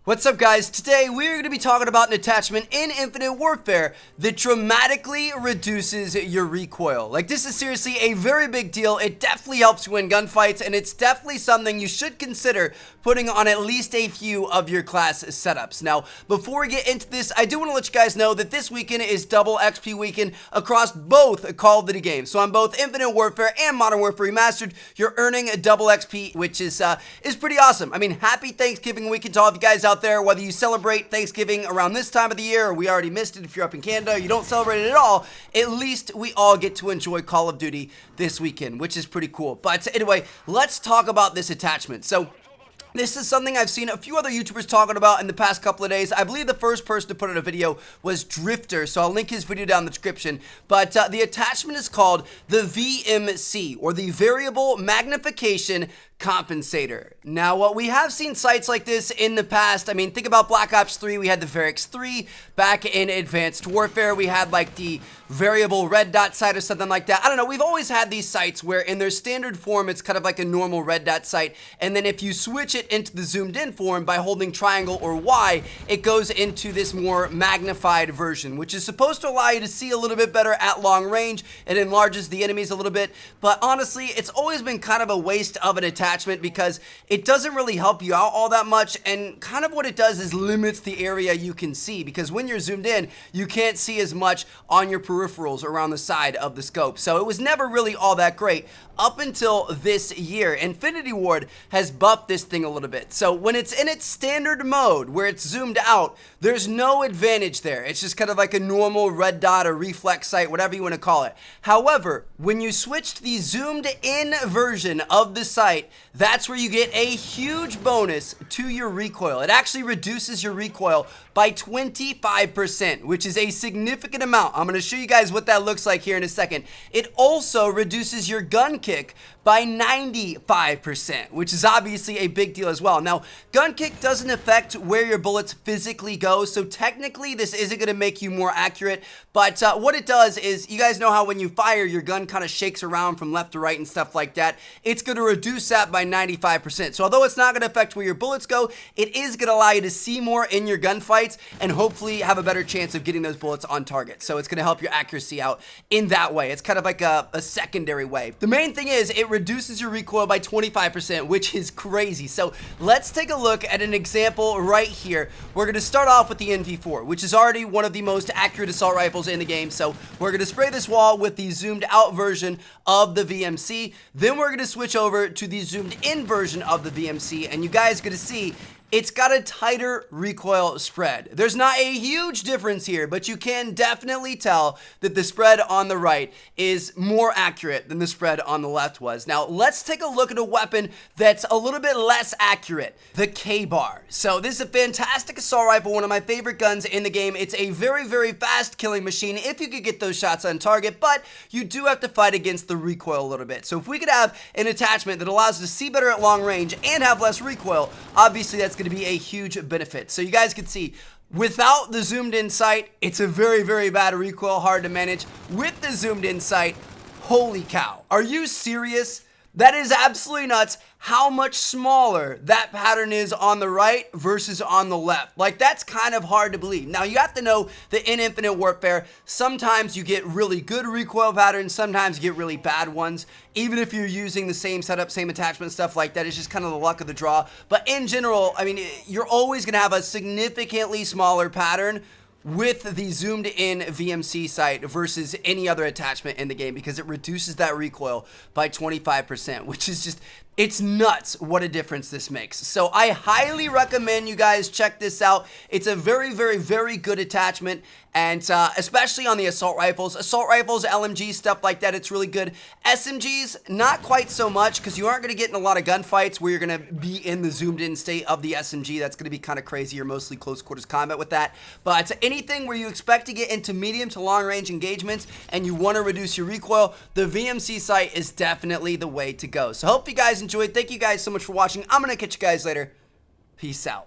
What's up, guys? Today we're going to be talking about an attachment in Infinite Warfare that dramatically reduces your recoil. Like, this is seriously a very big deal. It definitely helps you win gunfights, and it's definitely something you should consider putting on at least a few of your class setups. Now, before we get into this, I do want to let you guys know that this weekend is double XP weekend across both Call of Duty games. So on both Infinite Warfare and Modern Warfare Remastered, you're earning a double XP, which is pretty awesome. I mean, happy Thanksgiving weekend to all of you guys out there, whether you celebrate Thanksgiving around this time of the year or we already missed it if you're up in Canada, you don't celebrate it at all. At least we all get to enjoy Call of Duty this weekend, which is pretty cool. But anyway, let's talk about this attachment. So this is something I've seen a few other YouTubers talking about in the past couple of days. I believe the first person to put out a video was Drifter, so I'll link his video down in the description. But the attachment is called the VMC, or the Variable Magnification Compensator. Now, we have seen sites like this in the past. I mean, think about Black Ops 3. We had the Varix 3. Back in Advanced Warfare, we had like the variable red dot sight or something like that. I don't know. We've always had these sights where in their standard form, it's kind of like a normal red dot sight. And then if you switch it into the zoomed in form by holding triangle or Y, it goes into this more magnified version, which is supposed to allow you to see a little bit better at long range. It enlarges the enemies a little bit. But honestly, it's always been kind of a waste of an attachment because it doesn't really help you out all that much, and kind of what it does is limits the area you can see, because when you're zoomed in you can't see as much on your peripherals around the side of the scope. So it was never really all that great up until this year. Infinity Ward has buffed this thing a little bit, so when it's in its standard mode where it's zoomed out, there's no advantage there. It's just kind of like a normal red dot or reflex sight, whatever you want to call it. However, when you switch to the zoomed in version of the sight, that's where you get a huge bonus to your recoil. It actually reduces your recoil by 25%, which is a significant amount. I'm going to show you guys what that looks like here in a second. It also reduces your gun kick by 95%, which is obviously a big deal as well. Now, gun kick doesn't affect where your bullets physically go, so technically this isn't going to make you more accurate, but what it does is, you guys know how when you fire, your gun kind of shakes around from left to right and stuff like that. It's going to reduce that by 95%. So although it's not going to affect where your bullets go, it is going to allow you to see more in your gunfights and hopefully have a better chance of getting those bullets on target. So it's going to help your accuracy out in that way. It's kind of like a secondary way. The main thing is it reduces your recoil by 25%, which is crazy. So let's take a look at an example right here. We're going to start off with the NV4, which is already one of the most accurate assault rifles in the game. So we're going to spray this wall with the zoomed out version of the VMC. Then we're going to switch over to the zoomed in version of the VMC, and you guys are going to see it's got a tighter recoil spread. There's not a huge difference here, but you can definitely tell that the spread on the right is more accurate than the spread on the left was. Now, let's take a look at a weapon that's a little bit less accurate, the K-Bar. So this is a fantastic assault rifle, one of my favorite guns in the game. It's a very, very fast killing machine if you could get those shots on target, but you do have to fight against the recoil a little bit. So if we could have an attachment that allows us to see better at long range and have less recoil, obviously that's going to be a huge benefit. So you guys can see, without the zoomed in sight, it's a very, very bad recoil, hard to manage. With the zoomed in sight, holy cow. Are you serious? That is absolutely nuts how much smaller that pattern is on the right versus on the left. Like, that's kind of hard to believe. Now, you have to know that in Infinite Warfare, sometimes you get really good recoil patterns, sometimes you get really bad ones. Even if you're using the same setup, same attachment, stuff like that, it's just kind of the luck of the draw. But in general, I mean, you're always going to have a significantly smaller pattern with the zoomed in VMC sight versus any other attachment in the game, because it reduces that recoil by 25%, which is just, it's nuts what a difference this makes. So I highly recommend you guys check this out. It's a very, very, very good attachment, and especially on the assault rifles, LMG, stuff like that, it's really good. SMGs, not quite so much, because you aren't going to get in a lot of gunfights where you're going to be in the zoomed in state of the SMG. That's going to be kind of crazy. You're mostly close quarters combat with that. But anything where you expect to get into medium to long range engagements and you want to reduce your recoil, the VMC sight is definitely the way to go. So hope you guys enjoyed. Thank you guys so much for watching. I'm going to catch you guys later. Peace out.